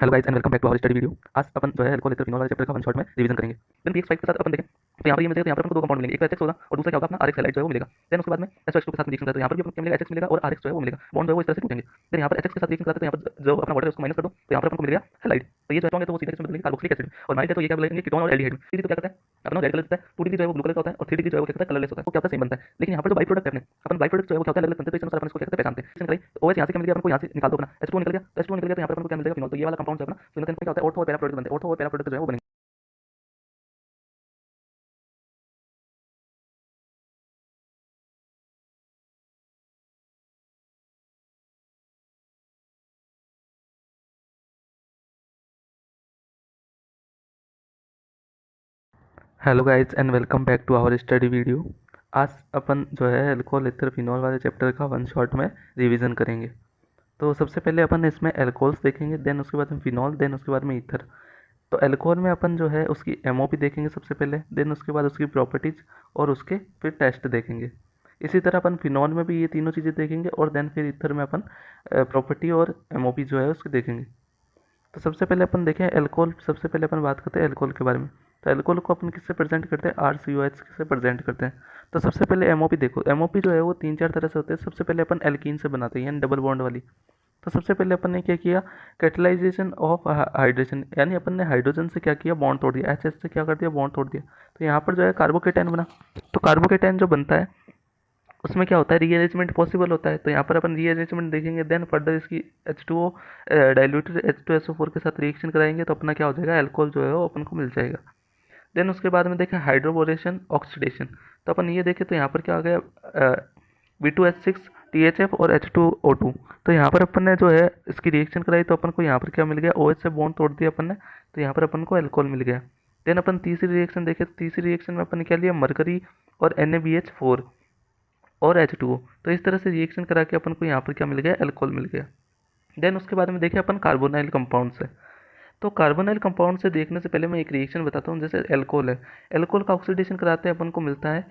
Hello guys and welcome back to our study video. आज अपन जो है अल्कोहल एथर फिनोल वाले चैप्टर का वन शॉट में रिवीजन करेंगे। देन पीएक्स 5 के साथ अपन देखें तो यहाँ पर ये मिलेगा, तो यहाँ पर अपन को दो कंपाउंड मिलेंगे, एक तो एचएक्स होगा और दूसरा क्या होगा अपना आरएक्स हैलाइड जो है वो मिलेगा। देन उसके बाद में एसओएच2 के साथ रिएक्शन करते हैं, तो यहाँ पर भी अपन को क्या मिलेगा, एचएक्स मिलेगा और आरएक्स जो है वो मिलेगा, बॉन्ड जो है वो इस तरह से टूटेंगे। देन यहाँ पर एचएक्स के साथ रिएक्शन करते हैं, तो यहाँ पर जो अपना वाटर है उसको माइनस कर दो, तो यहाँ पर अपन को मिलेगा हैलाइड। तो ये जो है तो वो सीधे इसमें बदलेंगे कार्बोक्सिलिक एसिड, और माइल्ड है तो ये क्या बदलेंगे कीटोन और एल्डिहाइड में। सीधे तो क्या करता है अपना रेड कलर होता है, 2 डिग्री जो है वो ब्लू कलर का होता है और 3 डिग्री जो है वो क्या करता है कलरलेस होता है, वो क्या होता है सेम बनता है। लेकिन यहाँ पर जो बाई प्रोडक्ट है अपने अपन बाई प्रोडक्ट जो है वो क्या होता है अलग अलग बनते हैं, तो इस अनुसार अपन इसको क्या करते हैं पहचानते हैं। तो ओएच यहाँ से क्या मिल गया अपन को, यहाँ से निकाल दो अपना H2O निकल गया, तो H2O निकल गया, तो यहाँ पर अपन को क्या मिल जाएगा फिनोल। तो ये वाला कंपाउंड जो है अपना फिनोल का क्या होता है ऑर्थो और पैरा प्रोडक्ट बनते हैं, ऑर्थो और पैरा प्रोडक्ट जो है वो बनेंगे। Hello guys and welcome back to our study video. आज अपन जो है अल्कोहल एथर फिनोल वाले चैप्टर का वन शॉट में रिवीजन करेंगे। तो सबसे पहले अपन इसमें अल्कोहल्स देखेंगे, देन उसके बाद में फिनोल, देन उसके बाद में ईथर। तो अल्कोहल में अपन जो है उसकी एमओपी देखेंगे सबसे पहले, देन उसके बाद उसकी प्रॉपर्टीज और उसके फिर टेस्ट देखेंगे। इसी तरह अपन फिनोल में भी ये तीनों चीज़ें देखेंगे और देन फिर ईथर में अपन प्रॉपर्टी और एमओपी जो है उसकी देखेंगे। तो सबसे पहले अपन देखें अल्कोहल, सबसे पहले अपन बात करते हैं अल्कोहल के बारे में। तो अल्कोहल को अपन किससे प्रेजेंट करते हैं, RCOH से प्रेजेंट करते हैं। तो सबसे पहले एमओपी देखो, एमओपी जो है वो 3-4 तरह से होते हैं। सबसे पहले अपन एल्कीन से बनाते हैं यानी डबल बॉन्ड वाली। तो सबसे पहले अपन ने क्या किया, कैटलाइजेशन ऑफ हाइड्रेशन, यानी अपन ने हाइड्रोजन से क्या किया बॉन्ड तोड़ दिया, एच से क्या कर दिया बॉन्ड तोड़ दिया। तो यहाँ पर जो है कार्बोकेटाइन बना। तो कार्बोकेटाइन जो बनता है उसमें क्या होता है रीअरेंजमेंट पॉसिबल होता है। तो यहाँ पर अपन रीअरेंजमेंट देखेंगे, देन फर्दर इसकी H2O डाइल्यूटेड H2SO4 के साथ रिएक्शन कराएंगे, तो अपना क्या हो जाएगा अल्कोहल जो है वो अपन को मिल जाएगा। देन उसके बाद में देखें हाइड्रोबोरेशन ऑक्सीडेशन। तो अपन ये देखें तो यहाँ पर क्या आ गया B2H6 THF और H2O2। तो यहाँ पर अपन ने जो है इसकी रिएक्शन कराई, तो अपन को यहाँ पर क्या मिल गया, OH से बॉन्ड तोड़ दिया अपन ने, तो यहाँ पर अपन को अल्कोहल मिल गया। देन अपन तीसरी रिएक्शन देखें, तो तीसरी रिएक्शन में अपन ने क्या लिया मरकरी और NaBH4 और H2O। तो इस तरह से रिएक्शन करा के अपन को यहाँ पर क्या मिल गया अल्कोहल मिल गया। देन उसके बाद में देखें अपन कार्बोनाइल कंपाउंड से। तो कार्बोनाइल कंपाउंड से देखने से पहले मैं एक रिएक्शन बताता हूँ। जैसे अल्कोहल है, अल्कोहल का ऑक्सीडेशन कराते हैं अपन को मिलता है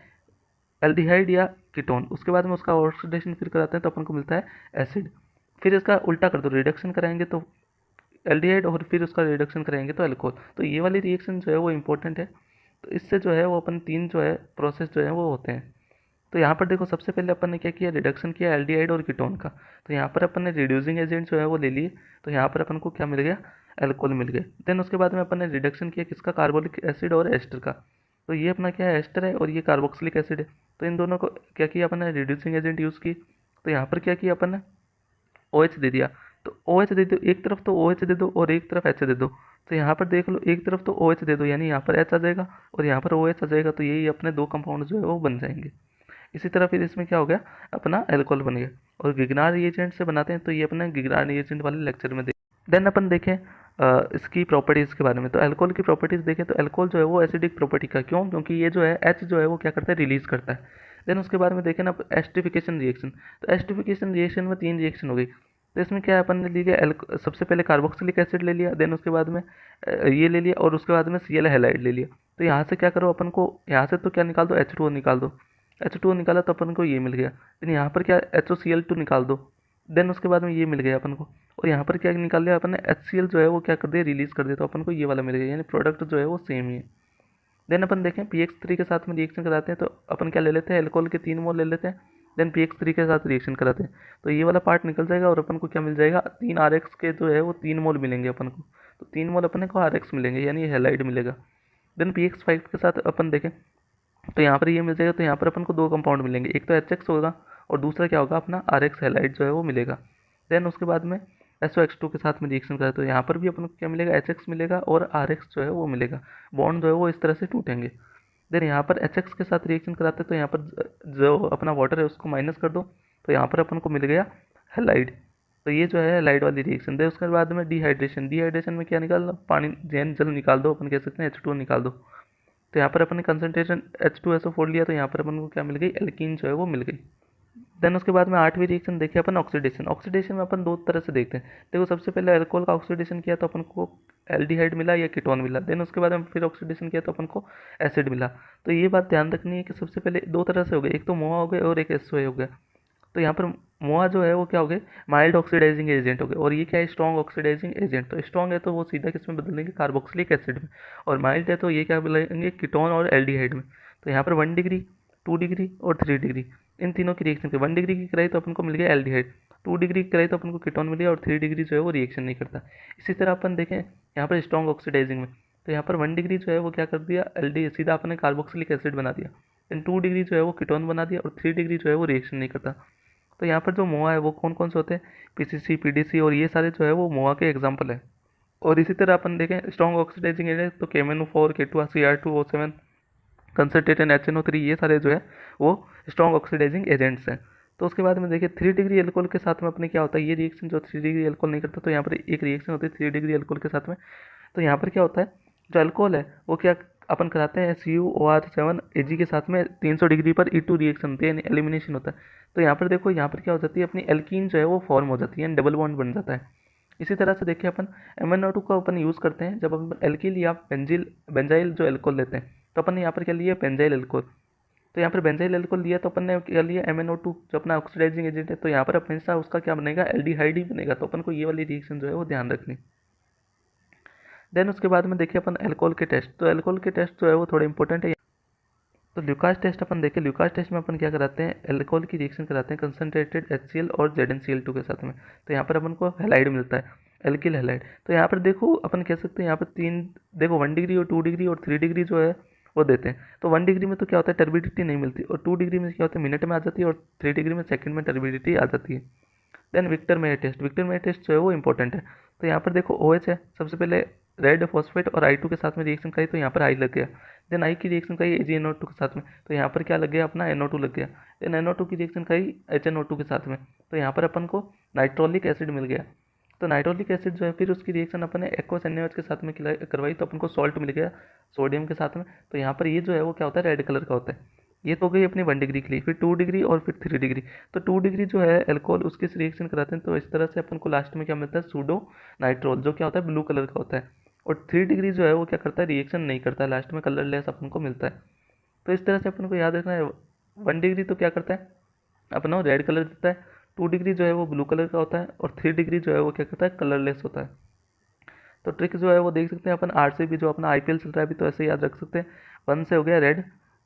एल्डिहाइड या कीटोन। उसके बाद में उसका ऑक्सीडेशन फिर कराते हैं तो अपन को मिलता है एसिड। फिर इसका उल्टा कर दो, रिडक्शन कराएंगे तो एल्डिहाइड और फिर उसका रिडक्शन कराएंगे तो अल्कोहल। तो ये वाली रिएक्शन जो है वो इंपॉर्टेंट है। तो इससे जो है वो अपन तीन जो है प्रोसेस जो है वो होते हैं। तो यहाँ पर देखो सबसे पहले अपन ने क्या किया, रिडक्शन किया एल्डिहाइड और कीटोन का। तो यहाँ पर अपन ने रिड्यूसिंग एजेंट जो है वो ले लिए, तो यहाँ पर अपन को क्या मिल गया अल्कोहल मिल गया। देन उसके बाद में अपन ने रिडक्शन किया किसका, कार्बोलिक एसिड और एस्टर का। तो ये अपना क्या है एस्टर है और ये कार्बोक्सिलिक एसिड है। तो इन दोनों को क्या किया अपन ने रिड्यूसिंग एजेंट यूज़ की। तो यहाँ पर क्या किया अपन ने OH दे दिया। तो OH दे दो, एक तरफ तो OH दे दो और एक तरफ H दे दो। तो यहाँ पर देख लो एक तरफ तो OH दे दो यानी यहाँ पर H आ जाएगा और यहाँ पर OH आ जाएगा, तो यही अपने दो कंपाउंड जो है वो बन जाएंगे। इसी तरह फिर इसमें क्या हो गया अपना अल्कोहल बन गया। और गिगनार रिएजेंट से बनाते हैं, तो ये अपने गिगनार रिएजेंट वाले लेक्चर में देन अपन देखें इसकी प्रॉपर्टीज़ के बारे में। तो अल्कोहल की प्रॉपर्टीज़ देखें तो अल्कोहल जो है वो एसिडिक प्रॉपर्टी का, क्यों, क्योंकि ये जो है H जो है वो क्या करता है रिलीज करता है। देन उसके बाद में देखें ना एस्टिफिकेशन रिएक्शन। तो एस्टिफिकेशन रिएक्शन में 3 रिएक्शन हो गई। तो इसमें क्या है अपन ने लिया सबसे पहले कार्बोक्सिलिक एसिड ले लिया, देन उसके बाद में ये ले लिया और उसके बाद में Cl हैलाइड ले लिया। तो यहाँ से क्या करो अपन को, यहाँ से तो क्या निकाल दो H2O निकाल दो, H2O निकाला तो अपन को ये मिल गया। देन यहाँ पर क्या HOCl2 निकाल दो, देन उसके बाद में ये मिल गया अपन को। और यहाँ पर क्या निकाल लिया अपन ने HCl जो है वो क्या कर दिया रिलीज कर दिया, तो अपन को ये वाला मिल गया, यानी प्रोडक्ट जो है वो सेम ही है। देन अपन देखें PX3 के साथ में रिएक्शन कराते हैं, तो अपन क्या ले लेते हैं अल्कोहल के 3 मोल ले लेते हैं, देन PX3 के साथ रिएक्शन कराते हैं, तो ये वाला पार्ट निकल जाएगा और अपन को क्या मिल जाएगा 3 RX के जो है वो 3 मोल मिलेंगे अपन को। तो 3 मोल अपने को RX मिलेंगे यानी हैलाइड मिलेगा। देन PX5 के साथ अपन देखें तो यहाँ पर ये मिल जाएगा, तो यहाँ पर अपन को दो कंपाउंड मिलेंगे, एक तो HX होगा और दूसरा क्या होगा अपना RX हैलाइड जो है वो मिलेगा। देन उसके बाद में SOX2 के साथ में रिएक्शन करें तो यहाँ पर भी अपन को क्या मिलेगा HX मिलेगा और RX जो है वो मिलेगा, बॉन्ड जो है वो इस तरह से टूटेंगे। देन यहाँ पर HX के साथ रिएक्शन कराते हैं तो यहाँ पर जो अपना वाटर है उसको माइनस कर दो, तो यहाँ पर अपन को मिल गया हैलाइड। तो ये जो है हैलाइड वाली रिएक्शन। देन उसके बाद में डिहाइड्रेशन, डिहाइड्रेशन में क्या निकालना, पानी जैन जल निकाल दो, अपन कह सकते हैं H2O निकाल दो। तो यहाँ पर अपन ने कंसनट्रेशन H2SO4 लिया, तो यहाँ पर अपन को क्या मिल गई एल्कीन जो है वो मिल गई। देन उसके बाद में 8वीं रिएक्शन देखिए अपन ऑक्सीडेशन। ऑक्सीडेशन में अपन दो तरह से देखते हैं। देखो सबसे पहले अल्कोहल का ऑक्सीडेशन किया तो अपन को एल्डिहाइड मिला या कीटोन मिला। देन उसके बाद में फिर ऑक्सीडेशन किया तो अपन को एसिड मिला। तो ये बात ध्यान रखनी है कि सबसे पहले दो तरह से हो गए, एक तो मोआ हो गया और एक SOA हो गया। तो यहाँ पर मोआ जो है वो क्या हो गए, माइल्ड ऑक्सीडाइजिंग एजेंट हो गए, और ये क्या है, स्ट्रॉन्ग ऑक्सीडाइजिंग एजेंट। तो स्ट्रॉन्ग है तो वो सीधा किस में बदल देंगे, कार्बोक्सिलिक एसिड में, और माइल्ड है तो ये क्या बदलेंगे, कीटोन और एल्डिहाइड में। तो यहाँ पर 1 डिग्री, 2 डिग्री और 3 डिग्री, इन तीनों की रिएक्शन के 1 डिग्री की कराई तो अपन को मिल गया एल्डिहाइड, 2 डिग्री की कराई तो अपन को कीटोन मिल गया, और 3 डिग्री जो है वो रिएक्शन नहीं करता। इसी तरह अपन देखें यहाँ पर स्ट्रॉन्ग ऑक्सीडाइजिंग में, तो यहाँ पर 1 डिग्री जो है वो क्या कर दिया, एल्डी सीधा अपने कार्बोक्सिलिक एसिड बना दिया, देन 2 डिग्री जो है वो कीटोन बना दिया, और 3 डिग्री जो है वो रिएक्शन नहीं करता। तो यहाँ पर जो मोआ है वो कौन कौन से होते हैं, पीसीसी, पीडीसी, और ये सारे जो है वो मोआ के एग्जाम्पल है। और इसी तरह अपन देखें स्ट्रॉन्ग ऑक्सीडाइजिंग एजेंट तो KMnO4, K2, Cr2O7, concentrated HNO3, ये सारे जो है वो स्ट्रॉन्ग ऑक्सीडाइजिंग एजेंट्स हैं। तो उसके बाद में देखिए 3 डिग्री एल्कोहल के साथ में अपने क्या होता है, ये रिएक्शन जो 3 डिग्री एल्कोहल नहीं करता, तो यहाँ पर एक रिएक्शन होती है 3 डिग्री एल्कोहल के साथ में। तो यहाँ पर क्या होता है, जो अल्कोहल है वो क्या अपन कराते हैं CuOH7 Ag के साथ में 300 डिग्री पर E2 रिएक्शन होती है, यानी एलिमिनेशन होता है। तो यहाँ पर देखो, यहाँ पर क्या हो जाती है, अपनी एल्कीन जो है वो फॉर्म हो जाती है, डबल बॉन्ड बन जाता है। इसी तरह से देखिए अपन MnO2 का अपन यूज़ करते हैं जब अपन एल्किल या बेंजाइल जो एल्कोहल लेते हैं, तो अपन यहाँ पर क्या लिया, बेंजाइल एल्कोहल। तो यहाँ पर बेंजाइल एल्कोहल लिया तो अपन ने क्या लिया, MnO2 जो अपना ऑक्सीडाइजिंग एजेंट है, तो यहाँ पर हमेशा उसका क्या बनेगा, एल्डिहाइड ही बनेगा। तो अपन को ये वाली रिएक्शन जो है वो ध्यान रखनी। देन उसके बाद में देखिए अपन एल्कोहल के टेस्ट, तो एल्कोहल के टेस्ट जो है वो थोड़े इंपॉर्टेंट है। तो ल्यूकास टेस्ट अपन देखें, ल्यूकास टेस्ट में अपन क्या कराते हैं, एल्कोहल की रिएक्शन कराते हैं कंसनट्रेटेड HCl और ZnCl2 के साथ में। तो यहाँ पर अपन को हैलाइड मिलता है, एल्किल हैलाइड। तो यहाँ पर देखो अपन कह सकते हैं यहाँ पर तीन, देखो 1 डिग्री और 2 डिग्री और 3 डिग्री जो है वो देते हैं। तो 1 डिग्री में तो क्या होता है, टर्बिडिटी नहीं मिलती, और 2 डिग्री में क्या होता है, मिनट में आ जाती है, और 3 डिग्री में सेकंड में टर्बिडिटी आ जाती है। Then Victor Meyer test, Victor Meyer test जो है वो इंपॉर्टेंट है। तो यहाँ पर देखो OH है, सबसे पहले रेड फॉस्फेट और I2 के साथ में रिएक्शन करी, तो यहाँ पर I लग गया। देन I की रिएक्शन करी AgNO2 के साथ में, तो यहाँ पर क्या लग गया, अपना NO2 लग गया। देन NO2 की रिएक्शन करी HNO2 के साथ में, तो यहाँ पर अपन को नाइट्रोलिक एसिड मिल गया। तो नाइट्रोलिक एसिड जो है फिर उसकी रिएक्शन अपन ने एक्वस NaOH के साथ में करवाई, तो अपन को सॉल्ट मिल गया सोडियम के साथ में। तो यहाँ पर ये जो है वो क्या होता है, रेड कलर का होता है। ये तो हो गई अपनी 1 डिग्री के लिए, फिर 2 डिग्री और फिर 3 डिग्री। तो 2 डिग्री जो है एल्कोहल उसके रिएक्शन कराते हैं, तो इस तरह से अपन को लास्ट में क्या मिलता है, सूडो नाइट्रोल, जो क्या होता है, ब्लू कलर का होता है। और 3 डिग्री जो है वो क्या करता है, रिएक्शन नहीं करता है, लास्ट में कलरलेस अपन को मिलता है। तो इस तरह से अपन को याद रखना है, 1 डिग्री तो क्या करता है, अपना रेड कलर देता है, 2 डिग्री जो है वो ब्लू कलर का होता है, और 3 डिग्री जो है वो क्या करता है, कलरलेस होता है। तो ट्रिक जो है वो देख सकते हैं अपन, RCB जो अपना IPL चल रहा है अभी, तो ऐसे याद रख सकते हैं। 1 से हो गया रेड,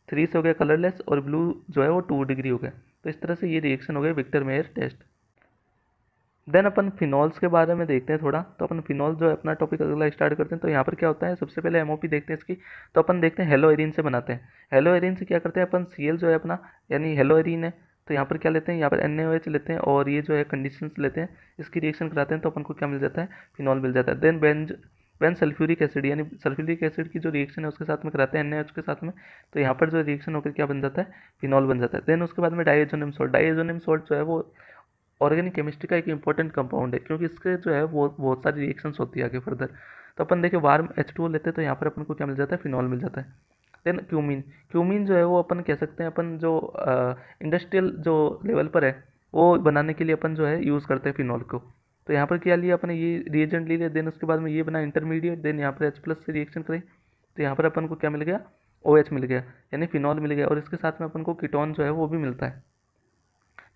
3 से हो गया कलरलेस, और ब्लू जो है वो 2 डिग्री हो गया। तो इस तरह से ये रिएक्शन हो गया विक्टर मेयर टेस्ट। देन अपन फिनॉल्स के बारे में देखते हैं थोड़ा। तो अपन फिनॉल जो है अपना टॉपिक अगला स्टार्ट करते हैं। तो यहाँ पर क्या होता है, सबसे पहले MOP देखते हैं इसकी। तो अपन देखते हैं हेलो एरीन से बनाते हैं। हेलो एरीन से क्या करते हैं अपन, Cl जो है अपना, यानी हेलो एरीन है, तो यहाँ पर क्या लेते हैं, यहाँ पर NaOH लेते हैं, और ये जो है कंडीशंस लेते हैं, इसकी रिएक्शन कराते हैं, तो अपन को क्या मिल जाता है, फिनॉल मिल जाता है। देन बेन सल्फ्यूरिक एसिड, यानी सल्फ्यूरिक एसिड की जो रिएक्शन है उसके साथ में कराते हैं NaOH के साथ में, तो यहाँ पर जो रिएक्शन होकर क्या बन जाता है, फिनॉल बन जाता है। देन उसके बाद में डाइएजोनियम सॉल्ट, डाइएजोनियम सॉल्ट जो है वो ऑर्गेनिक केमिस्ट्री का एक इंपॉर्टेंट कंपाउंड है, क्योंकि इसके जो है वो बहुत सारी रिएक्शंस होती है आगे फर्दर। तो अपन देखिए वार्म H2O लेते हैं, तो यहाँ पर अपन को क्या मिल जाता है, फिनॉल मिल जाता है। देन क्यूमीन, क्यूमीन जो है वो अपन कह सकते हैं, अपन जो इंडस्ट्रियल जो लेवल पर है वो बनाने के लिए अपन जो है यूज़ करते हैं फिनॉल को। तो यहाँ पर क्या लिया अपने, ये रिएजेंट ले लिया, देन उसके बाद में ये बना इंटरमीडिएट, देन यहाँ पर H+ से रिएक्शन करें, तो यहाँ पर अपन को क्या मिल गया, OH मिल गया, यानी फिनॉल मिल गया, और इसके साथ में अपन को कीटोन जो है वो भी मिलता है।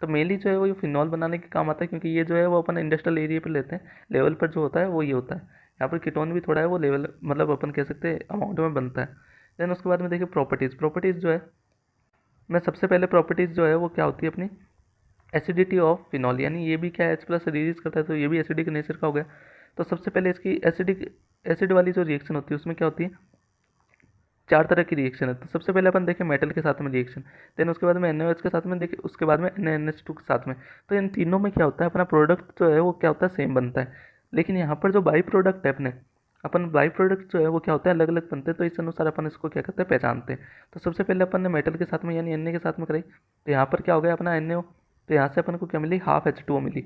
तो मेनली जो है वो ये फिनॉल बनाने के काम आता है, क्योंकि ये जो है वो अपन इंडस्ट्रियल एरिया पर लेते हैं, लेवल पर जो होता है वो ये होता है। यहाँ पर कीटोन भी थोड़ा है वो लेवल, मतलब अपन कह सकते हैं अमाउंट में बनता है। देन उसके बाद में देखिए प्रॉपर्टीज़, प्रॉपर्टीज़ जो है, मैं सबसे पहले प्रॉपर्टीज़ जो है वो क्या होती है अपनी, एसिडिटी ऑफ फिनॉल, यानी ये भी क्या है, H+ से रिलीज करता है, तो ये भी एसिडिक नेचर का हो गया। तो सबसे पहले इसकी एसिड वाली जो रिएक्शन होती है उसमें क्या होती है, 4 तरह की रिएक्शन है। तो सबसे पहले अपन देखें मेटल के साथ में रिएक्शन, देन उसके बाद में NaOH के साथ में देखें, उसके बाद में NaNH2 के साथ में। तो इन तीनों में क्या होता है, अपना प्रोडक्ट जो है वो क्या होता है, सेम बनता है। लेकिन यहाँ पर जो बाई प्रोडक्ट है अपने, अपन बाई प्रोडक्ट जो है वो क्या होता है, अलग अलग बनते हैं। तो इस अनुसार अपन इसको क्या करते हैं, पहचानते हैं। तो सबसे पहले अपन ने मेटल के साथ में यानी Na के साथ में कराई, तो यहाँ पर क्या हो गया अपना NaO, तो यहाँ से अपन को क्या मिली, हाफ H2O मिली।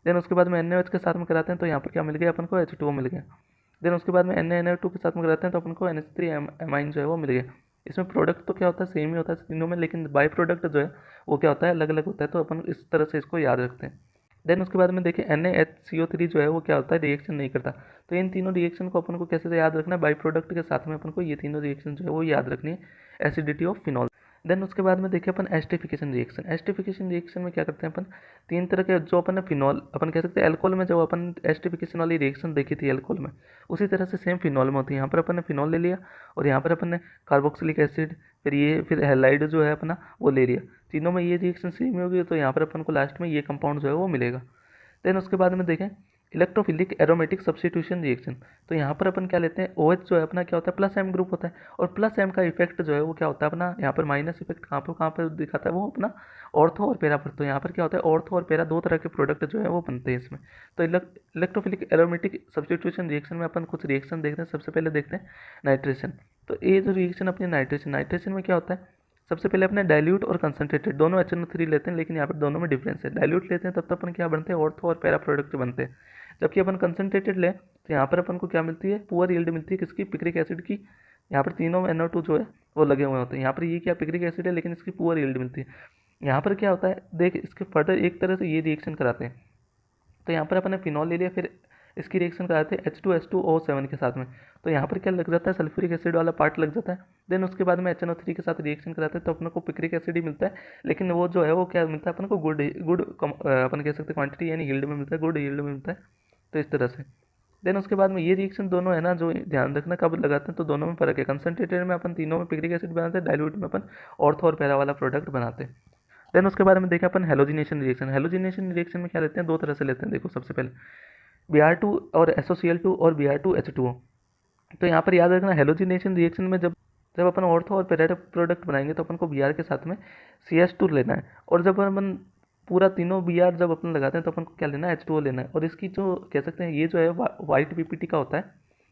देन उसके बाद में NaOH के साथ में कराते हैं, तो यहाँ पर क्या मिल गया अपन को, H2O मिल गया। देन उसके बाद में NaNO2 के साथ में कराते हैं, तो अपन को NH3 एमाइन जो है वो मिल गया। इसमें प्रोडक्ट तो क्या होता है, सेम ही होता है तीनों में, लेकिन बाई प्रोडक्ट जो है वो क्या होता है, अलग अलग होता है। तो अपन इस तरह से इसको याद रखते हैं। देन उसके बाद में देखिए NaHCO3 जो है वो क्या होता है, रिएक्शन नहीं करता। तो इन तीनों रिएक्शन को अपन को कैसे याद रखना है, बाई प्रोडक्ट के साथ में अपन को ये तीनों रिएक्शन जो है वो याद रखनी है, एसिडिटी ऑफ फिनॉल। देन उसके बाद में देखिए अपन एस्टिफिकेशन रिएक्शन। एस्टिफिकेशन रिएक्शन में क्या करते हैं अपन, तीन तरह के जो अपन ने फिनॉल, अपन कह सकते हैं एल्कोहल में जो अपन एस्टिफिकेशन वाली रिएक्शन देखी थी एल्कोहल में, उसी तरह से सेम फिनॉल में होती है। यहाँ पर अपन ने फिनॉल ले लिया और यहाँ पर अपन ने कार्बोक्सिलिक एसिड, फिर हैलाइड जो है अपना वो ले लिया, तीनों में ये रिएक्शन सेम होगी, तो यहाँ पर अपन को लास्ट में ये कंपाउंड जो है वो मिलेगा। देन उसके बाद में देखें इलेक्ट्रोफिलिक एरोमेटिक सब्स्टिट्यूशन रिएक्शन। तो यहाँ पर अपन क्या लेते हैं, OH जो है अपना क्या होता है, प्लस एम ग्रुप होता है, और प्लस एम का इफेक्ट जो है वो क्या होता है अपना, यहाँ पर माइनस इफेक्ट कहाँ पर दिखाता है, वो अपना ऑर्थो और पैरा पर। तो यहाँ पर क्या होता है, ऑर्थो और पैरा दो तरह के प्रोडक्ट जो है वो बनते हैं इसमें। तो इलेक्ट्रोफिलिक एरोमेटिक सब्स्टिट्यूशन रिएक्शन में अपन कुछ रिएक्शन देखते हैं। सबसे पहले देखते हैं नाइट्रेशन। तो ये जो रिएक्शन अपनी नाइट्रेशन में क्या होता है, सबसे पहले अपने डाइल्यूट और कंसनट्रेटेड दोनों HNO3 लेते हैं, लेकिन यहाँ पर दोनों में डिफरेंस है। डाइल्यूट लेते हैं तब तक अपन क्या बनते हैं, ऑर्थो और पैरा प्रोडक्ट बनते हैं, जबकि अपन कंसनट्रेटेड ले तो यहाँ पर अपन को क्या मिलती है, पुअर यील्ड मिलती है किसकी, पिक्रिक एसिड की। यहाँ पर तीनों में NO2 जो है वो लगे हुए होते हैं। यहाँ पर ये क्या पिक्रिक एसिड है, लेकिन इसकी पुअर यील्ड मिलती है। यहाँ पर क्या होता है, देख इसके फर्दर एक तरह से ये रिएक्शन कराते हैं। तो यहाँ पर अपन ने फिनॉल ले लिया, फिर इसकी रिएक्शन कराते हैं H2SO7 के साथ में। तो यहाँ पर क्या लग जाता है, सल्फ्यूरिक एसिड वाला पार्ट लग जाता है। देन उसके बाद में HNO3 के साथ रिएक्शन कराते हैं तो अपने को पिक्रिक एसिड ही मिलता है, लेकिन वो जो है वो क्या मिलता है अपन को, गुड अपन कह सकते हैं क्वांटिटी, यानी यील्ड में मिलता है, गुड यील्ड में मिलता है। तो इस तरह से देन उसके बाद में ये रिएक्शन दोनों है ना, जो ध्यान रखना कब लगाते हैं, तो दोनों में फर्क है। कंसनट्रेटेड में अपन तीनों में पिक्रिक एसिड बनाते हैं, डाइल्यूट में अपन ऑर्थो और पैरा वाला प्रोडक्ट बनाते हैं। देन उसके बारे में देखें अपन हेलोजिनेशन रिएक्शन। हेलोजिनेशन रिएक्शन में क्या लेते हैं, दो तरह से लेते हैं। देखो सबसे पहले Br2 और SOCl2 और Br2H2O। तो यहाँ पर याद रखना, हेलोजिनेशन रिएक्शन में जब जब अपन ऑर्थो और पैरा प्रोडक्ट बनाएंगे तो अपन को Br के साथ में CH2 लेना है, और जब अपन पूरा तीनों Br जब अपन लगाते हैं तो अपन को क्या लेना है, H2O लेना है। और इसकी जो कह सकते हैं ये जो है वाइट PPT का होता है,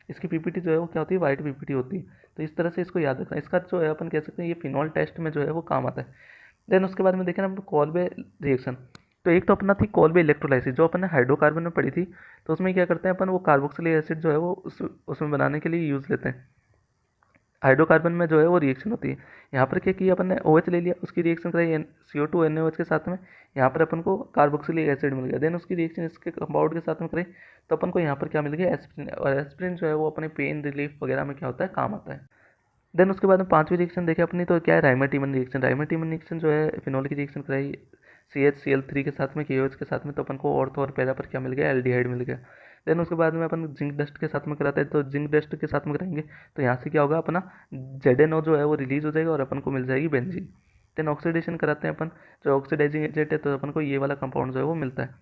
इसकी PPT जो है वो क्या होती है, वाइट PPT होती है। तो इस तरह से इसको याद रखना। इसका जो है अपन कह सकते हैं ये फिनॉल टेस्ट में जो है वो काम आता है। देन उसके बाद में देखें ना कॉल्बे रिएक्शन। तो एक तो अपना थी कॉल्बे इलेक्ट्रोलाइसिस, जो अपन ने हाइड्रोकार्बन में पढ़ी थी। तो उसमें क्या करते हैं अपन, वो कार्बोक्सिलिक एसिड जो है वो उसमें बनाने के लिए यूज़ लेते हैं। हाइड्रोकार्बन में जो है वो रिएक्शन होती है। यहाँ पर क्या किया अपन ने, OH ले लिया, उसकी रिएक्शन कराई CO2 NaOH के साथ में, यहाँ पर अपन को कार्बोक्सिलिक एसिड मिल गया। देन उसकी रिएक्शन इसके कंपाउंड के साथ में कराई तो अपन को यहाँ पर क्या मिल गया, एस्प्रिन। और एस्प्रिन जो है वो अपने पेन रिलीफ वगैरह में क्या होता है, काम आता है। देन उसके बाद में पांचवी रिएक्शन देखे अपनी, तो क्या है, राइमाटीमन रिएक्शन। राइमाटीमन रिएक्शन जो है फिनॉल की रिएक्शन कराई CHCl3 के साथ में, KOH के साथ में, तो अपन को ऑर्थो और पैरा पर क्या मिल गया, एल्डिहाइड मिल गया। देन उसके बाद में अपन जिंक डस्ट के साथ में कराते हैं, तो जिंक डस्ट के साथ में कराएंगे तो यहाँ से क्या होगा, अपना ZNO जो है वो रिलीज हो जाएगा और अपन को मिल जाएगी बेंजीन। देन ऑक्सीडेशन कराते हैं अपन, जो ऑक्सीडाइजिंग एजेंट है, तो अपन को ये वाला कंपाउंड जो है वो मिलता है।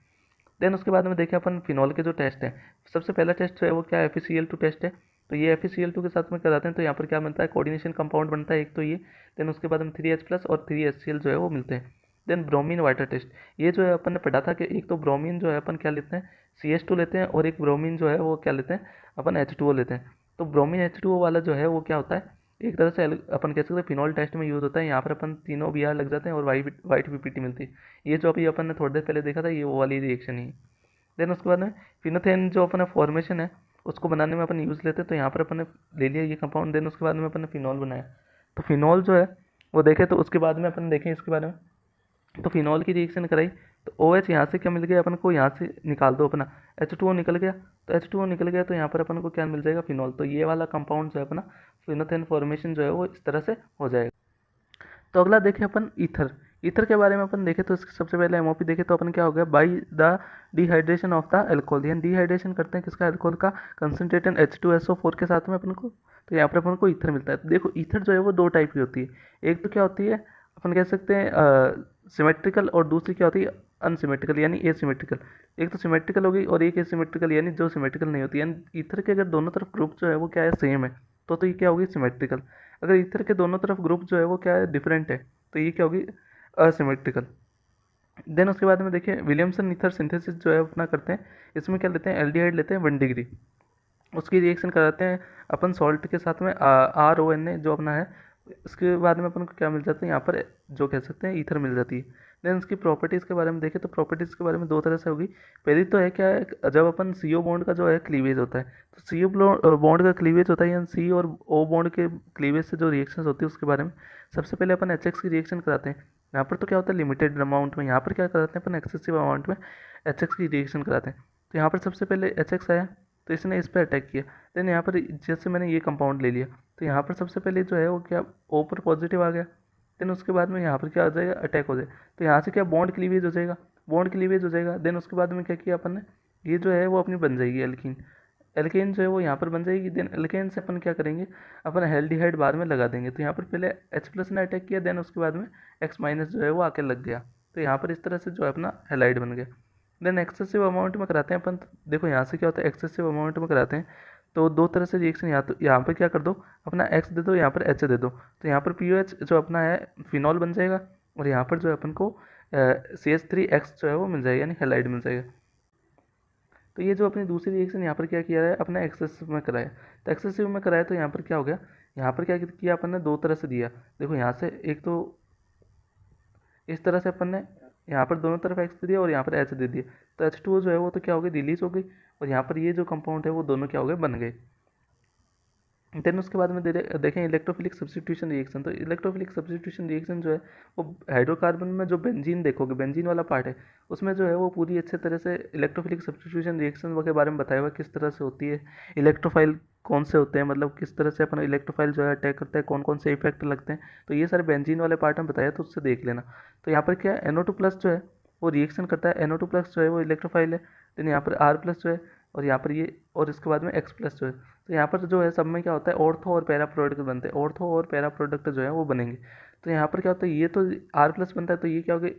देन उसके बाद में देखें अपन फिनॉल के जो टेस्ट है, सबसे पहला टेस्ट जो है वो क्या है, FeCl2 टेस्ट है। तो ये FeCl2 के साथ में कराते हैं तो यहाँ पर क्या बनता है, कोऑर्डिनेशन कंपाउंड बनता है एक तो ये। देन उसके बाद में 3H+ और 3HCl जो है वो मिलते हैं। देन ब्रोमीन वाटर टेस्ट, ये जो है अपन ने पढ़ा था कि एक तो ब्रोमीन जो है अपन क्या लेते हैं, CH2 लेते हैं, और एक ब्रोमीन जो है वो क्या लेते हैं, अपन H2O लेते हैं। तो ब्रोमीन H2O वाला जो है वो क्या होता है, एक तरह से अपन कह सकते हैं फिनॉल टेस्ट में यूज़ होता है। यहाँ पर अपन तीनों Br लग जाते हैं और वाइट PPT मिलती है। ये जो अभी अपन ने थोड़ी देर पहले देखा था, ये वो वाली रिएक्शन ही है। देन उसके बाद में फिनोथेन जो अपना फॉर्मेशन है उसको बनाने में अपन यूज़ लेते हैं। तो यहाँ पर अपन ने ले लिया ये कंपाउंड। देन उसके बाद में अपन ने फिनॉल बनाया। तो फिनॉल जो है वो देखे, तो उसके बाद में अपन देखें इसके बारे में, तो फिनॉल की रिएक्शन कराई तो OH यहाँ से क्या मिल गया अपन को, यहाँ से निकाल दो अपना, H2O निकल गया। तो H2O निकल गया तो यहाँ पर अपन को क्या मिल जाएगा, फिनॉल। तो ये वाला कंपाउंड जो है अपना फिनोथेन फॉर्मेशन जो है वो इस तरह से हो जाएगा। तो अगला देखें अपन ईथर। ईथर के बारे में अपन देखें तो इसके सबसे पहले MOP देखें तो अपन क्या हो गया, by the dehydration of the alcohol, यानी डिहाइड्रेशन करते हैं किसका, एल्कोहल का, कंसनट्रेटेड H2SO4 के साथ में अपन को। तो यहाँ पर अपन को ईथर मिलता है। तो देखो ईथर जो है वो दो टाइप की होती है। एक तो क्या होती है, अपन कह सकते हैं सिमेट्रिकल, और दूसरी क्या होती है, अनसिमेट्रिकल यानी एसिमेट्रिकल। एक तो सिमेट्रिकल होगी और एक एसिमेट्रिकल यानी जो सिमेट्रिकल नहीं होती। यानी ईथर के अगर दोनों तरफ ग्रुप जो है वो क्या है, सेम है, तो ये क्या होगी, सिमेट्रिकल। अगर ईथर के दोनों तरफ ग्रुप जो है वो क्या है, डिफरेंट है, तो ये क्या होगी, असिमेट्रिकल। देन उसके बाद में देखिए विलियमसन ईथर सिंथेसिस जो है अपना करते हैं। इसमें क्या लेते हैं, एल्डिहाइड लेते हैं 1 डिग्री, उसकी रिएक्शन कराते हैं अपन सॉल्ट के साथ में, RONA जो अपना है। इसके बाद में अपन को क्या मिल जाता है, यहाँ पर जो कह सकते हैं ईथर मिल जाती है। देन उसकी प्रॉपर्टीज़ के बारे में देखें तो प्रॉपर्टीज़ के बारे में दो तरह से होगी। पहली तो है क्या है, जब अपन CO बॉन्ड का जो है क्लीवेज होता है, तो CO बॉन्ड का क्लीवेज होता है, यानी C और O बॉन्ड के क्लीवेज से जो रिएक्शन होती है उसके बारे में। सबसे पहले अपन HX की रिएक्शन कराते हैं। यहाँ पर तो क्या होता है, लिमिटेड अमाउंट में, यहाँ पर क्या कराते हैं अपन, एक्सेसिव अमाउंट में HX की रिएक्शन कराते हैं। तो यहाँ पर सबसे पहले HX आया तो इसने इस पर अटैक किया। देन यहाँ पर जैसे मैंने ये कंपाउंड ले लिया तो यहाँ पर सबसे पहले जो है वो क्या, O पर पॉजिटिव आ गया। देन उसके बाद में यहाँ पर क्या हो जाएगा, अटैक हो जाएगा। तो यहाँ से क्या बॉन्ड क्लीवेज हो जाएगा, बॉन्ड क्लीवेज हो जाएगा। देन उसके बाद में क्या किया अपन ने, ये जो है वो अपनी बन जाएगी एल्कीन, एल्केन जो है वो यहाँ पर बन जाएगी। देन एल्केन से अपन क्या करेंगे, अपन हेल्डिहाइड बाद में लगा देंगे। तो यहाँ पर पहले H प्लस ने अटैक किया, देन उसके बाद में X माइनस जो है वो आके लग गया। तो यहाँ पर इस तरह से जो है अपना हेलाइड बन गया। देन एक्सेसिव अमाउंट में कराते हैं अपन, तो देखो यहाँ से क्या होता है, एक्सेसिव अमाउंट में कराते हैं तो दो तरह से रिएक्शन, यहाँ तो यहाँ पर क्या कर दो, अपना X दे दो, यहाँ पर H दे दो। तो यहाँ पर POH जो अपना है फिनॉल बन जाएगा, और यहाँ पर जो है अपन को CH3X जो है वो मिल जाएगा, यानी हेलाइड मिल जाएगा। तो ये जो अपनी दूसरी रिएक्शन यहाँ पर क्या किया है, अपना एक्सेसिव में कराया। तो एक्सेसिव में कराया तो यहाँ पर क्या हो गया, यहाँ पर क्या किया अपन ने, दो तरह से दिया। देखो यहाँ से एक तो इस तरह से अपन ने यहाँ पर दोनों तरफ एक्स दे दिया और यहाँ पर एच दे दिया। तो H2O जो है वो तो क्या हो गई, रिलीज हो गई, और यहाँ पर ये जो कंपाउंड है वो दोनों क्या हो गए, बन गए। देन उसके बाद में देखें इलेक्ट्रोफिलिक सब्स्टिट्यूशन रिएक्शन। तो इलेक्ट्रोफिलिक सब्स्टिट्यूशन रिएक्शन जो है वो हाइड्रोकार्बन में जो बेंजीन देखोगे, बेंजीन वाला पार्ट है, उसमें जो है वो पूरी अच्छे तरह से इलेक्ट्रोफिलिक सब्स्टिट्यूशन रिएक्शन के बारे में बताया हुआ किस तरह से होती है, इलेक्ट्रोफाइल कौन से होते हैं, मतलब किस तरह से अपना इलेक्ट्रोफाइल जो है अटैक करता है, कौन कौन से इफेक्ट लगते हैं। तो ये सारे बेंजीन वाले पार्ट में बताया, तो उससे देख लेना। तो यहाँ पर क्या है, NO2 प्लस जो है वो रिएक्शन करता है, NO2 प्लस जो है वो इलेक्ट्रोफाइल है। देन यहाँ पर R प्लस जो है, और यहाँ पर ये, और इसके बाद में X प्लस जो है। तो यहाँ पर जो है सब में क्या होता है, ऑर्थो और पैरा प्रोडक्ट बनते हैं, ऑर्थो और पैरा प्रोडक्ट जो है वो बनेंगे। तो यहाँ पर क्या होता है, ये तो R प्लस बनता है, तो ये क्या हो गई,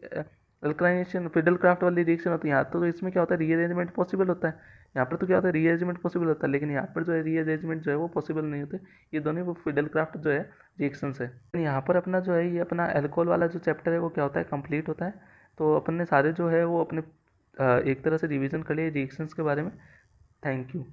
अल्कलाइनेशन फिडल क्राफ्ट वाली रिएक्शन होती है। यहाँ तो इसमें क्या होता है, रीअरेंजमेंट पॉसिबल होता है। यहाँ पर तो क्या होता है, रीअरेंजमेंट पॉसिबल होता है, लेकिन यहाँ पर जो है रीअरेंजमेंट जो है वो पॉसिबल नहीं होते। ये दोनों वो फिडल क्राफ्ट जो है रिएक्शंस है। यहाँ पर अपना जो है ये अपना एल्कोहल वाला जो चैप्टर है वो क्या होता है, कंप्लीट होता है। तो अपन ने सारे जो है वो अपने एक तरह से रिवीजन कर लिए रिएक्शंस के बारे में। Thank you.